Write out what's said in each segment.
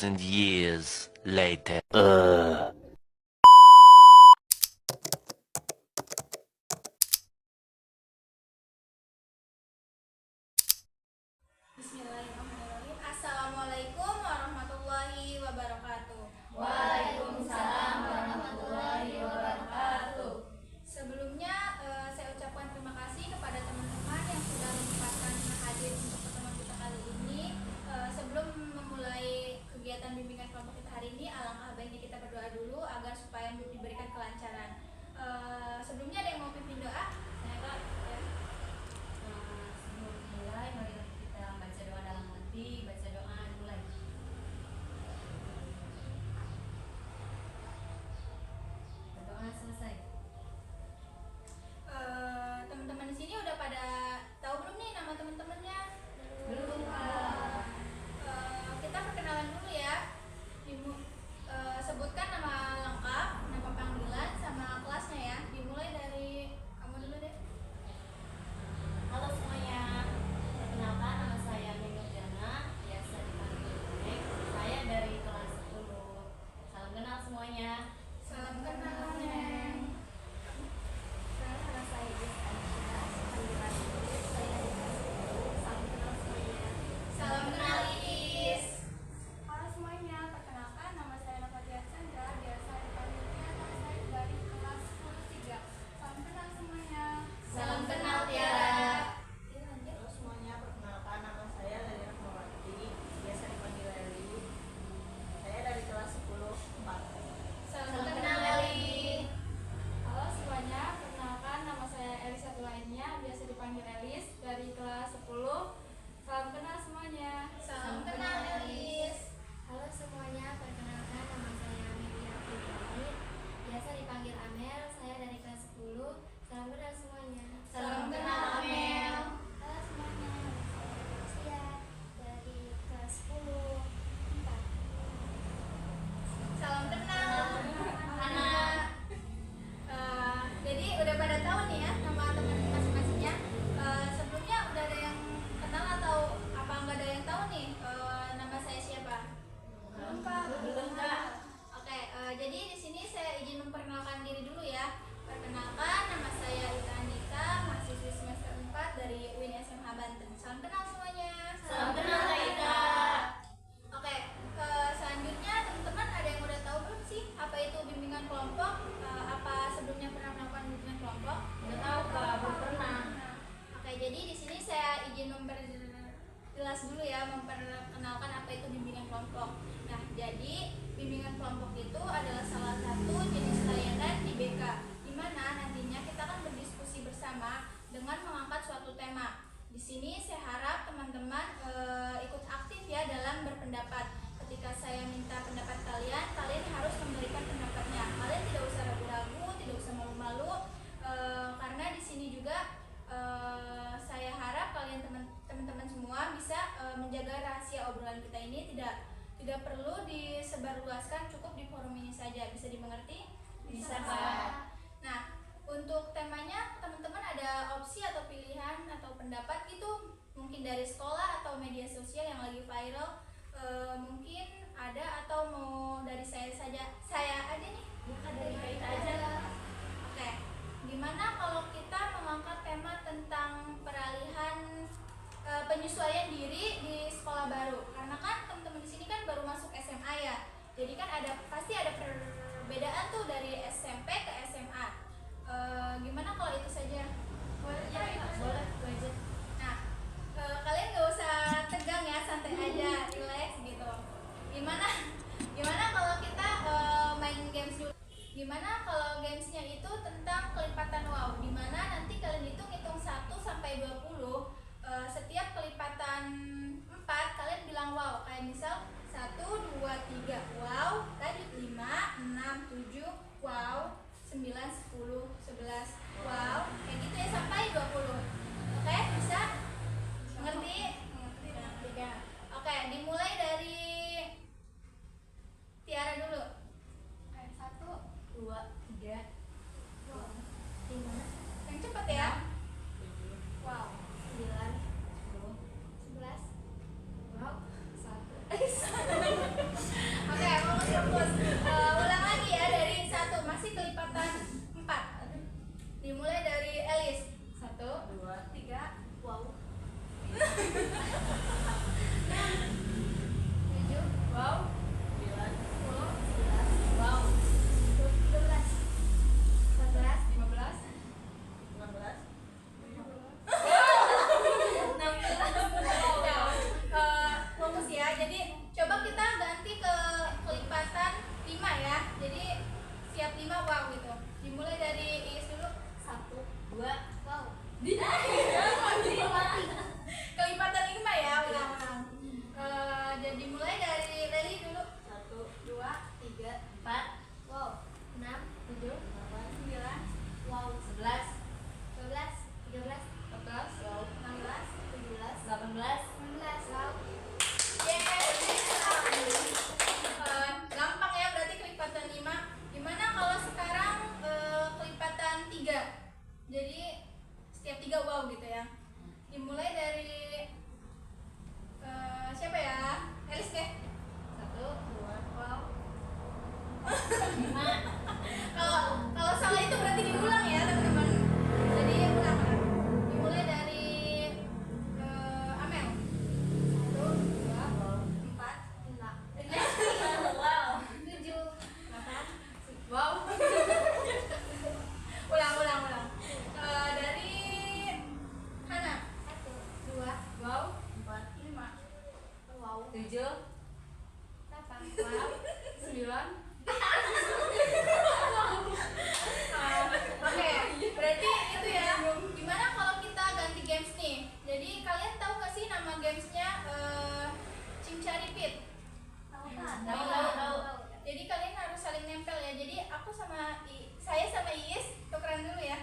2,000 years later. Bismillahirrahmanirrahim. Assalamualaikum warahmatullahi wabarakatuh. Waalaikumsalam warahmatullahi wabarakatuh. Sebelumnya saya ucapkan terima kasih kepada teman-teman yang sudah menyempatkan hadir untuk pertemuan kita kali ini. Sebelum memulai kegiatan bimbingan kelompok kita hari ini, alangkah baiknya kita berdoa dulu agar supaya diberikan kelancaran. Sebelumnya ada yang mau pimpin doa? Saya Kak, ya. Sebelum mulai, mari kita baca doa dalam hati. Baca doa mulai. Doa selesai. Teman-teman di sini udah pada tahu belum nih nama teman-temannya? Belum, Kak. Kita perkenalan dulu ya. Sebutkan nama lengkap, nama panggilan, sama kelasnya ya. Dimulai dari kamu dulu deh. Halo semuanya. Perkenalkan, nama saya Mega Jana, biasa dipanggil Nek. Saya dari kelas 10. Salam kenal semuanya. Salam kenal, Neng. Nama saya Jess Anissa, panggilan Iis. Saya dari kelas 10. Salam kenal semuanya. Salam kenal, Iis. Halo semuanya, perkenalkan nama saya Nafatia Chandra, biasa dipanggilnya nama saya dari kelas 10-3. Salam kenal semuanya. Salam kenal, Tiara. Halo semuanya, perkenalkan nama saya Leli Rahmawati, biasa dipanggil Leli. Saya dari kelas 10-4. Salam kenal, Leli. Halo semuanya, perkenalkan nama saya Elisa lainnya, biasa dipanggil Elis, dari kelas 10. Salam kenal semuanya. Salam kenal, Elis. Halo semuanya, perkenalkan nama saya Amelia Fitriani, biasa dipanggil Amel, saya dari kelas 10. Salam kenal semuanya. Salam kenal, Amel. Halo semuanya, nama saya Lucia dari kelas 10. 4. Salam kenal, anak. Jadi udah pada tahu nih ya nama teman masing-masingnya. Sebelumnya udah ada yang kenal atau apa nggak ada yang tahu nih nama saya siapa? Belum, Kak. Oke, jadi di sini saya izin memperkenalkan diri dulu ya. Perkenalkan, nama saya Ita Anita, mahasiswi semester 4 dari UIN SMH Banten. Salam kenal semuanya. Salam kenal, Kak Ita. Oke, selanjutnya teman-teman ada yang udah tahu belum sih apa itu bimbingan kelompok? Apa sebelumnya pernah melakukan bimbingan kelompok? Udah tahu, Kak, belum pernah. Oke, jadi di sini saya izin memperjelas dulu ya, memperkenalkan apa itu bimbingan kelompok. Nah, jadi bimbingan kelompok itu adalah salah satu jenis layanan di BK, di mana nantinya kita akan berdiskusi bersama dengan mengangkat suatu tema. Di sini saya harap teman-teman ikut aktif ya dalam berpendapat. Ketika saya minta pendapat kalian, kalian harus memberikan pendapatnya. Kalian tidak usah ragu-ragu, tidak usah malu-malu, karena di sini juga saya harap kalian teman-teman semua bisa menjaga rahasia obrolan kita ini, tidak perlu disebarluaskan, cukup di forum ini saja. Bisa dimengerti? Bisa, Kak. Nah, untuk temanya teman-teman ada opsi atau pilihan atau pendapat gitu, mungkin dari sekolah atau media sosial yang lagi viral, mungkin ada, atau mau dari saya saja? Saya aja nih. Bukan dari Kak Ita aja. Oke, gimana kalau kita mengangkat tema tentang peralihan penyesuaian diri di sekolah baru? Karena kan teman-teman di sini kan baru masuk SMA ya, jadi kan pasti ada perbedaan tuh dari SMP ke SMA. Gimana kalau itu saja? Boleh ya? Boleh, aja. Nah, kalian gak usah tegang ya, santai aja, relax gitu. Gimana kalau kita main games dulu? Gimana kalau gamesnya itu tentang kelipatan wow, dimana nanti kalian hitung 1 sampai 20. Setiap kelipatan 4 kalian bilang wow, kayak misal 1, 2, 3 wow, lanjut 5, 6, 7 wow, 9, 10, 11 wow, kayak gitu ya sampai 20. Oke, bisa? Mengerti? Mengerti ya. Oke, dimulai dari Tiara dulu. 1, 2, 3. 5, Yang cepet ya. wow. 9, 10. 11, Wow. 1. Oke, berarti itu ya. Gimana kalau kita ganti games nih? Jadi kalian tahu nggak sih nama gamesnya Cimcaripit? Tahu. Jadi kalian harus saling nempel ya. Jadi aku saya sama Iis tukeran dulu ya.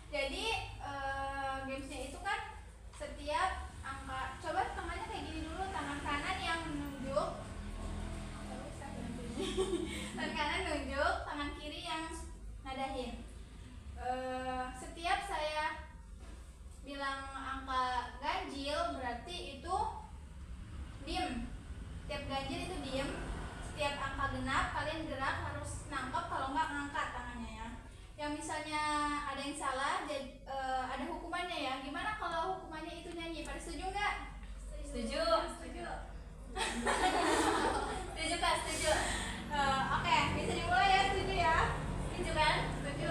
Jadi gamesnya itu kan setiap angka. Coba tangannya kayak gini dulu. Tangan kanan yang menunjuk. Tangan kanan nunjuk, tangan kiri yang nadahin. Setiap saya bilang angka ganjil berarti itu diem. Setiap ganjil itu diem. Setiap angka genap kalian gerak harus nangkep, kalau nggak ngangkat tangannya ya. Yang misalnya ada yang salah, ada hukumannya ya. Gimana kalau hukumannya itu nyanyi? Pada setuju nggak? Setuju. Setuju Kak, setuju. Oke, bisa dimulai ya, setuju ya? Setuju kan? Setuju.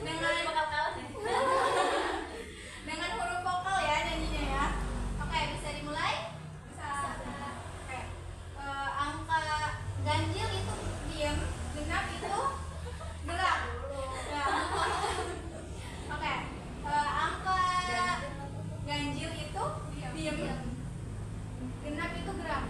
Dengan bakal kalah nih. Dengan huruf vokal ya nyanyinya ya. Oke, bisa dimulai? Bisa. Oke. Angka ganjil itu diam, genap itu gerak. Ya. Oke. Angka ganjil itu diam, genap itu gerak.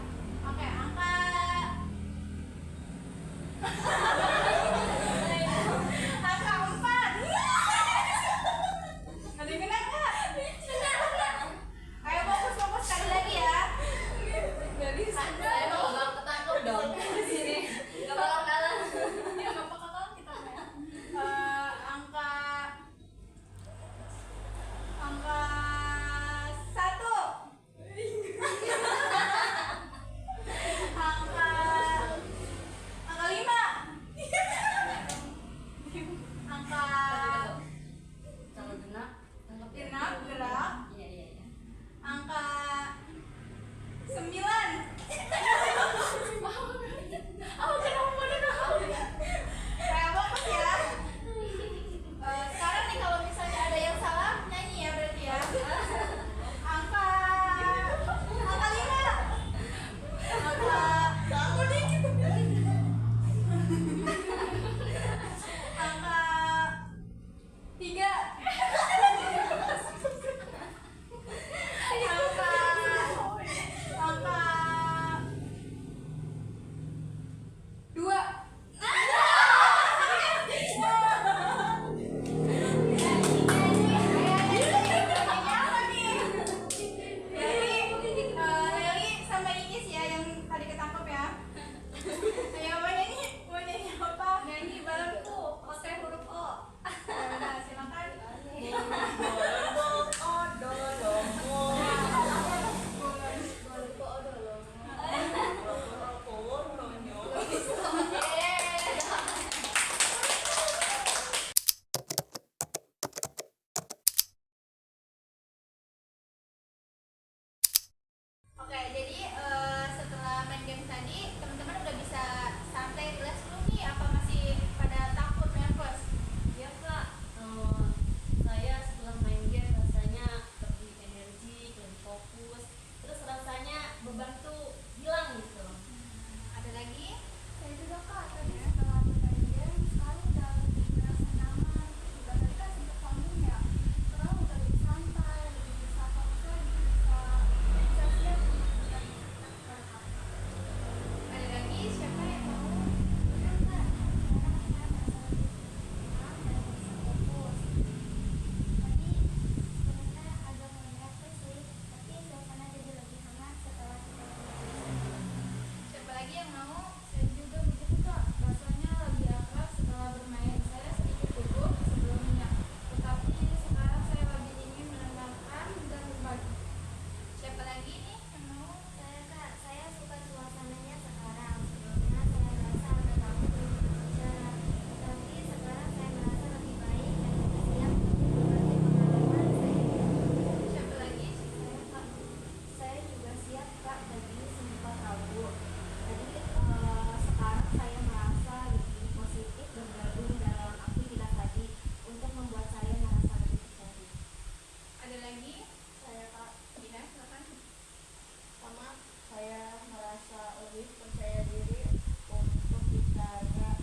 merasa lebih percaya diri untuk bicara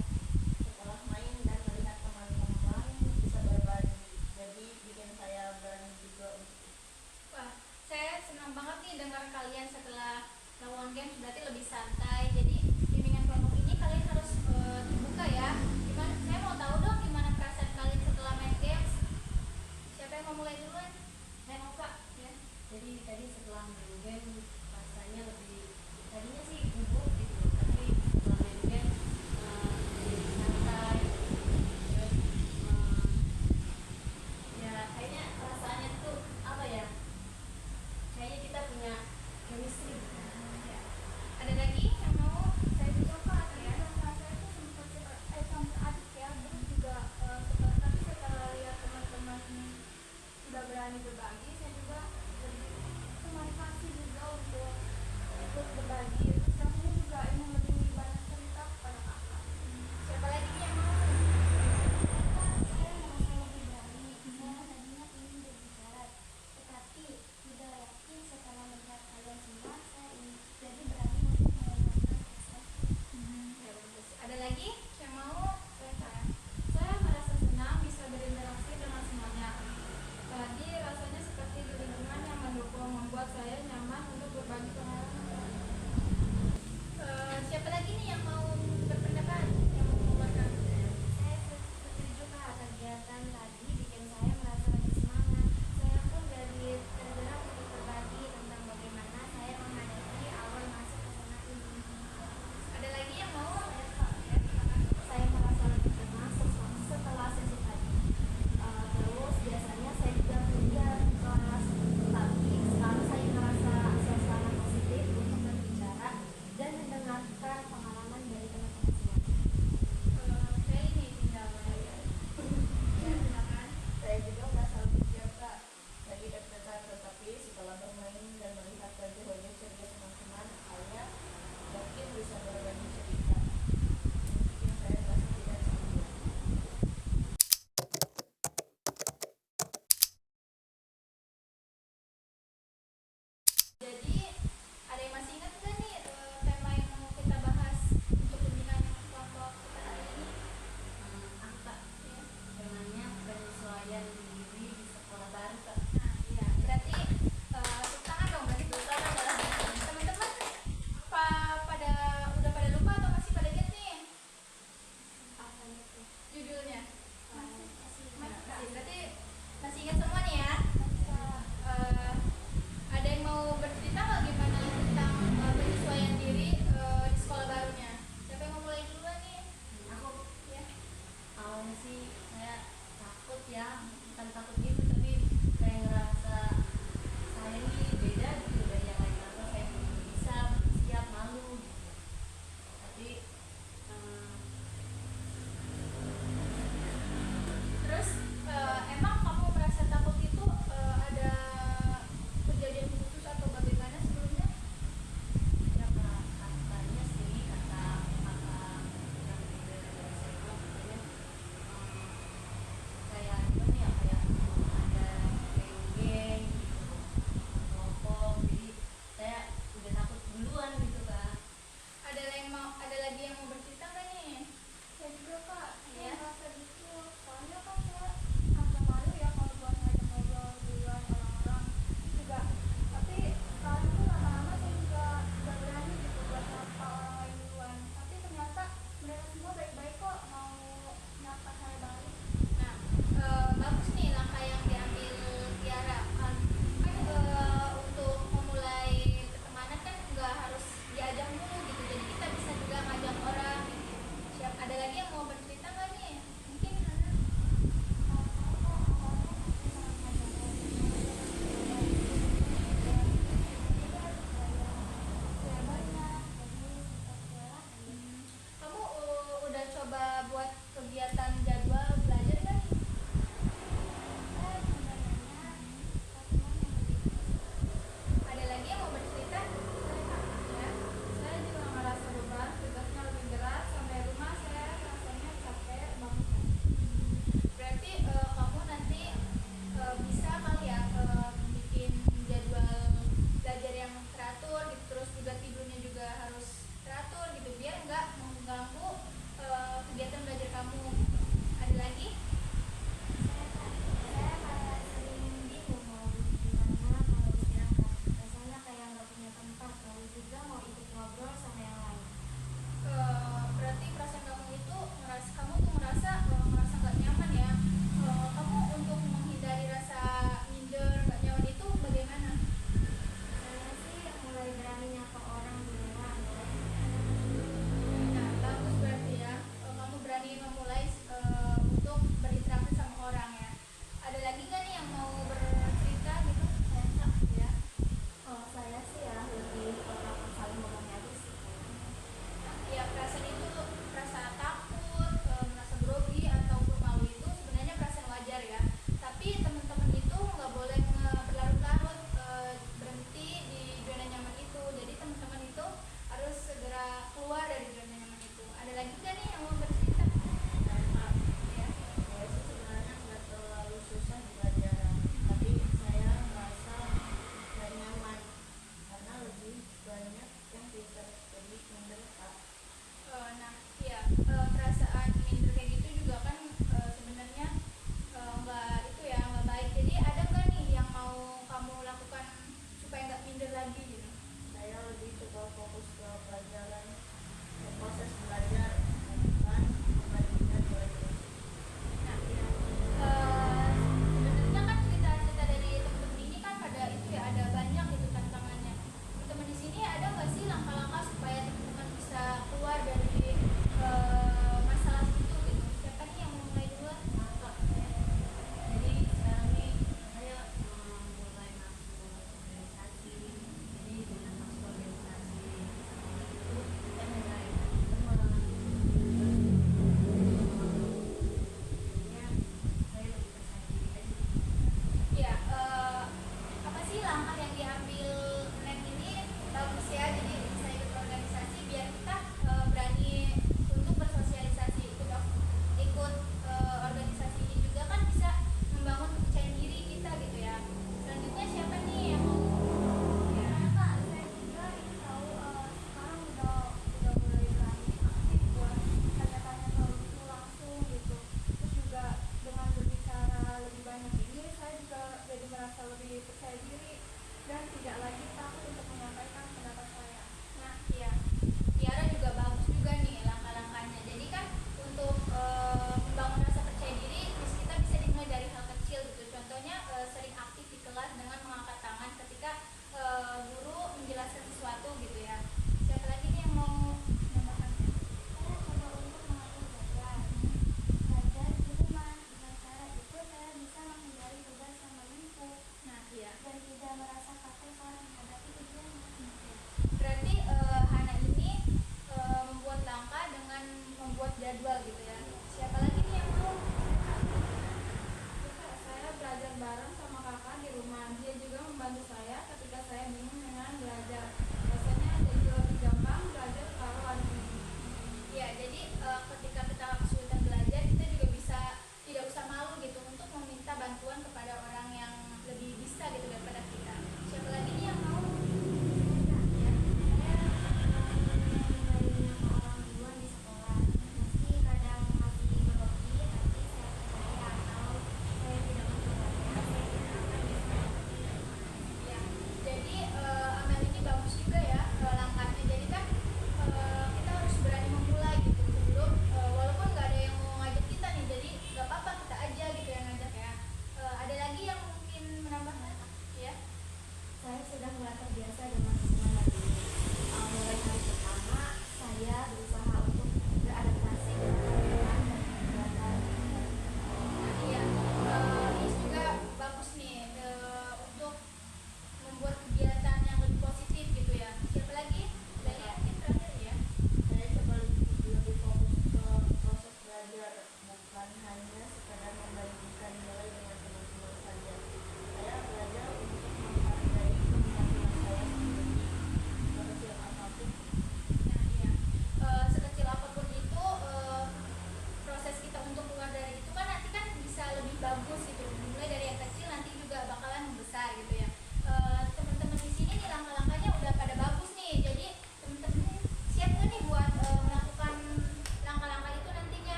setelah main dan melihat teman-teman bisa berbagi. Jadi bikin saya berani juga untuk Wah, saya senang banget nih dengar kalian setelah lawan games berarti lebih santai. Jadi bimbingan kelompok ini kalian harus terbuka ya. Gimana? Saya mau tahu dong gimana perasaan kalian setelah main games. Siapa yang mau mulai duluan? Saya mau Kak. Ya. Jadi tadi setelah main game rasanya lebih, tadinya sih gugup gitu, tapi setelah main game jadi santai. Terus ya kayaknya perasaannya tuh apa ya, kayaknya kita punya chemistry. Ya. Ada lagi yang mau? Saya juga Kak, ternyata saya tuh campur aduk ya, terus juga tapi setelah lihat teman-teman udah berani berbagi, saya juga lebih termotivasi juga untuk ikut berbagi. Terus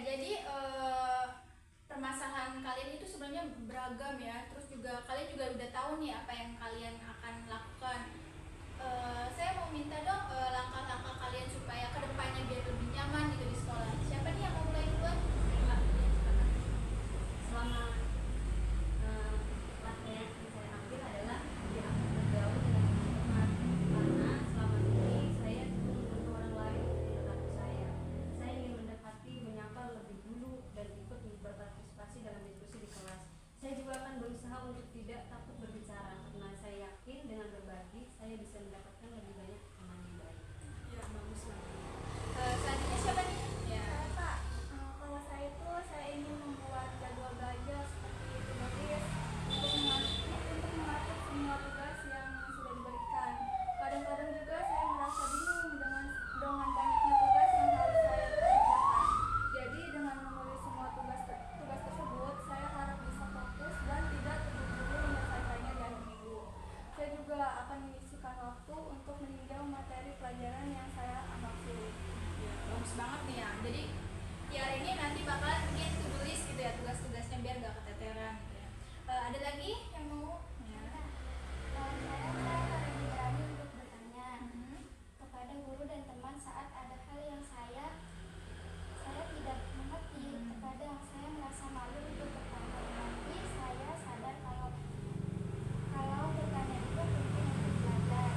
jadi permasalahan kalian itu sebenarnya beragam ya. Terus juga kalian juga udah tahu nih apa yang kalian akan lakukan. Saya mau minta dong langkah-langkah kalian supaya kedepannya biar lebih nyaman gitu di sekolah. Siapa nih yang mau mulai duluan? Selama latihan yang saya ambil adalah ya bergaul dengan teman-teman, karena selama ini saya cenderung membantu orang lain untuk mendekati saya. Saya ingin mendekati, menyapa lebih dulu dan ikut berpartisipasi dalam diskusi di kelas. Saya juga akan berusaha untuk tidak takut berbicara, karena saya yakin dengan berbagi saya bisa mendapatkan lebih banyak teman yang baik. Ya, bagus banget. Selanjutnya siapa nih? Ya. Saya Pak, kalau saya itu saya ingin membuat jadwal belajar seperti tugas untuk mengatur semua tugas yang sudah diberikan. Kadang-kadang juga saya merasa bingung dengan banyaknya tugas yang harus saya kerjakan. Jadi dengan menulis semua tugas tersebut, saya harap bisa fokus dan tidak terburu-buru menyelesaikannya di akhir minggu. Saya juga akan menyisihkan waktu untuk meninjau materi pelajaran yang saya anggap sulit. Ya, bagus banget nih ya. Jadi di hari ini nanti bakalan bikin to-do list gitu ya, tugas-tugasnya biar gak keteteran gitu ya. Ada lagi yang mau? Ya. Kalau saya lebih berani untuk bertanya kepada guru dan teman saat ada hal yang saya tidak mengerti. Terkadang saya merasa malu untuk bertanya, tapi saya sadar kalau bertanya itu penting untuk belajar.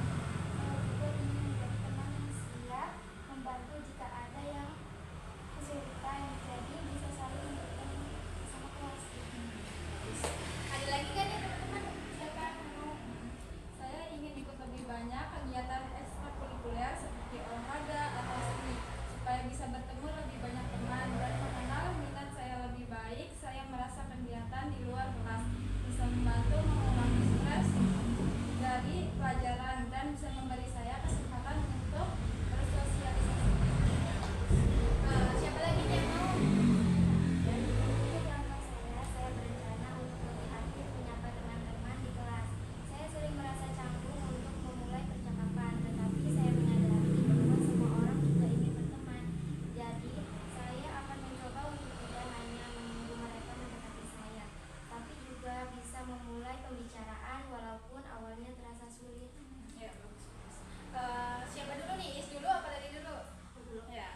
Saya juga ingin menjadi teman yang siap membantu jika ada yang kesulitan, jadi bisa saling memberikan bersama kelas. Ada lagi kan ya teman-teman? Siapa yang mau? Saya ingin ikut lebih banyak kegiatan ekstrakurikuler seperti olahraga atau seni supaya bisa bertemu lebih banyak teman dan mengenal minat saya lebih baik. Saya merasa kegiatan di luar kelas bisa membantu mengurangi stres dari pelajaran dan bisa memberi saya kesempatan untuk bersosialisasi. Siapa lagi nih yang mau? Dan untuk langkah saya berencana untuk lebih aktif menyapa teman-teman di kelas. Saya sering merasa canggung untuk memulai percakapan, tetapi saya menyadari bahwa semua orang juga ingin berteman. Jadi, saya akan mencoba untuk tidak hanya menunggu mereka mendekati saya, tapi juga bisa memulai pembicaraan walaupun awalnya terasa sulit. Ya, bagus. Siapa dulu nih? Is dulu apa tadi dulu? Ya.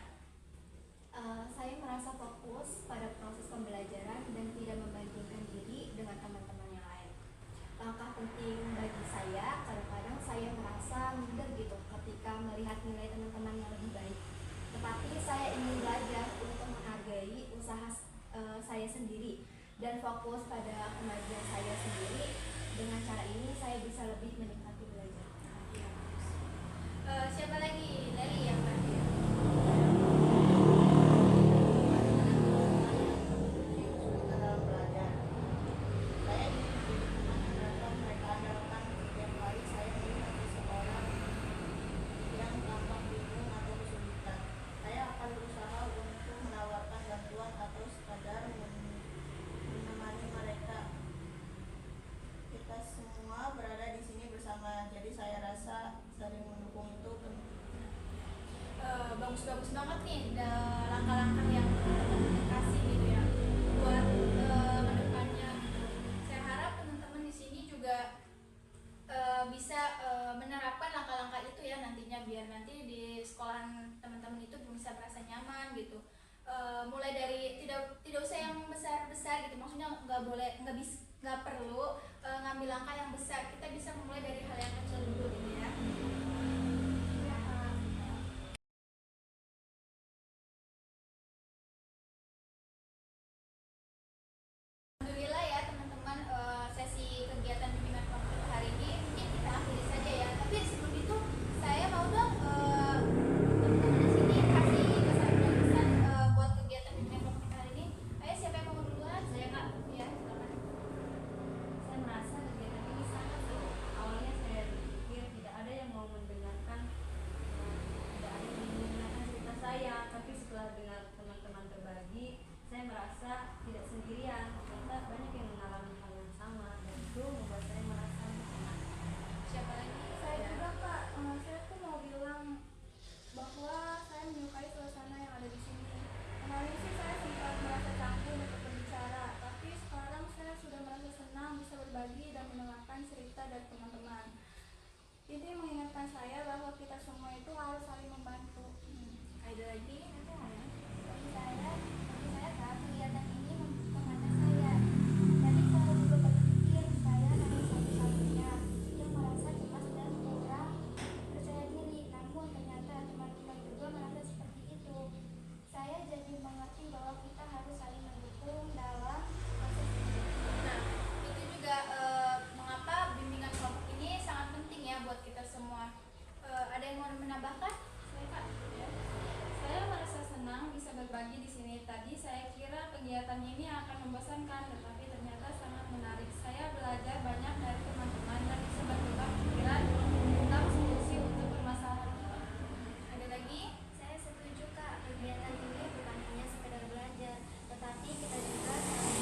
Saya merasa fokus pada proses pembelajaran dan tidak membandingkan diri dengan teman-teman yang lain. Langkah penting bagi saya, kadang-kadang saya merasa minder gitu ketika melihat nilai teman-teman yang lebih baik. Tetapi saya ingin belajar untuk menghargai usaha saya sendiri dan fokus pada kemajuan saya sendiri. Dengan cara ini saya bisa lebih menikmati belajar. Ya, bagus. Siapa lagi? Leli yang tadi. dalam belajar. Saya ingin menjadi teman yang dapat mereka andalkan setiap kali saya melihat seseorang yang tampak bingung atau kesulitan. Saya akan berusaha untuk menawarkan bantuan atau sekadar menemani mereka. Kita semua berada di sini bersama, jadi saya rasa saling mendukung itu penting. Bagus-bagus banget nih langkah-langkah yang teman-teman kasih gitu ya buat kedepannya gitu. Saya harap teman-teman di sini juga bisa menerapkan langkah-langkah itu ya nantinya biar nanti di sekolahan teman-teman itu bisa merasa nyaman gitu. Mulai dari tidak usah yang besar-besar gitu, maksudnya nggak perlu ngambil langkah yang besar, kita bisa mulai dari hal yang kecil dulu gitu ya. Alhamdulillah ya teman-teman, sesi kegiatan bimbingan kelompok hari ini mungkin kita akhiri saja ya. Tapi sebelum itu saya mau dong teman-teman di sini kasih kesan dan pesan buat kegiatan bimbingan kelompok kita hari ini. Ayo siapa yang mau duluan? Saya Kak. Ya, silakan. Saya merasa kegiatan ini sangat seru. Awalnya saya lagi nanti hanya. Bagi saya Kak, kegiatan ini membuka mata saya. Tadi saya juga berpikir saya hanya satu-satunya yang merasa cemas dan kurang percaya diri. Namun ternyata teman-teman juga merasa seperti itu. Saya jadi mengerti bahwa kita harus saling mendukung dalam proses ini. Nah, itu juga mengapa bimbingan kelompok ini sangat penting ya buat kita semua. Ada yang mau menambahkan? Saya Kak, ya. Saya merasa senang bisa berbagi di sini. Tadi saya kira kegiatan ini akan membosankan, tetapi ternyata sangat menarik. Saya belajar banyak dari teman-teman dan bisa bertukar pikiran tentang solusi untuk permasalahan kita. Ada lagi? Saya setuju Kak, kegiatan ini bukan hanya sekedar belajar, tetapi kita juga saling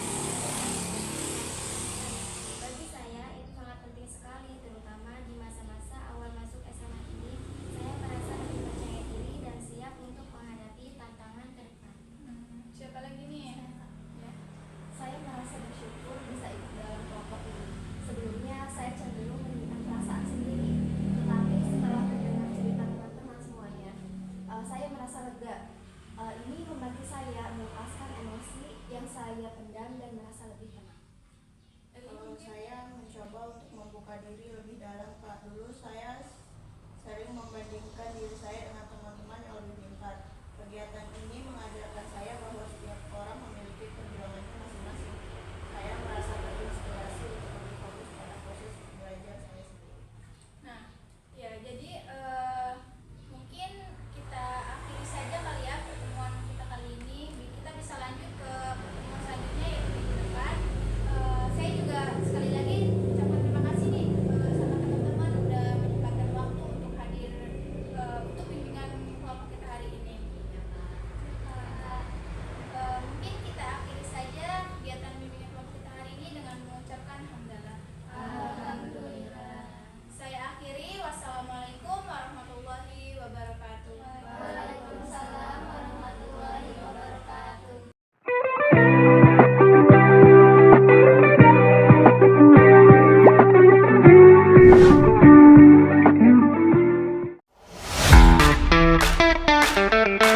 bagi saya itu sangat penting sekali, terutama di masa-masa awal masuk SMA ini. Saya merasa lebih percaya diri dan siap untuk menghadapi tantangan ke depan. Siapa lagi nih? Ya. Saya merasa bersyukur bisa ikut dalam kelompok ini. Sebelumnya saya cenderung menyimpan perasaan sendiri, tetapi setelah mendengar cerita teman-teman semuanya, saya merasa lega. Ini membantu saya melepaskan emosi yang saya pendam dan merasa lebih tenang. Kalau saya mencoba untuk membuka diri lebih dalam Kak. Dulu saya sering membandingkan diri saya dengan teman-teman yang lebih pintar. Kegiatan ini mengajarkan saya bahwa setiap orang memiliki perjuangannya masing-masing. Saya merasa terinspirasi untuk lebih fokus pada proses belajar saya sendiri. Nah, ya jadi mungkin kita akhiri saja kali ya pertemuan kita kali ini. Kita bisa lanjut ke pertemuan selanjutnya yaitu minggu depan. Saya juga sekali lagi ucapkan terima kasih nih sama teman-teman udah menyempatkan waktu untuk hadir untuk bimbingan kelompok kita hari ini. Mungkin kita akhiri saja kegiatan bimbingan kelompok kita hari ini dengan mengucapkan hamdalah. Alhamdulillah. Saya akhiri. Wassalamualaikum warahmatullahi wabarakatuh. Waalaikumsalam warahmatullahi wabarakatuh. Thank you.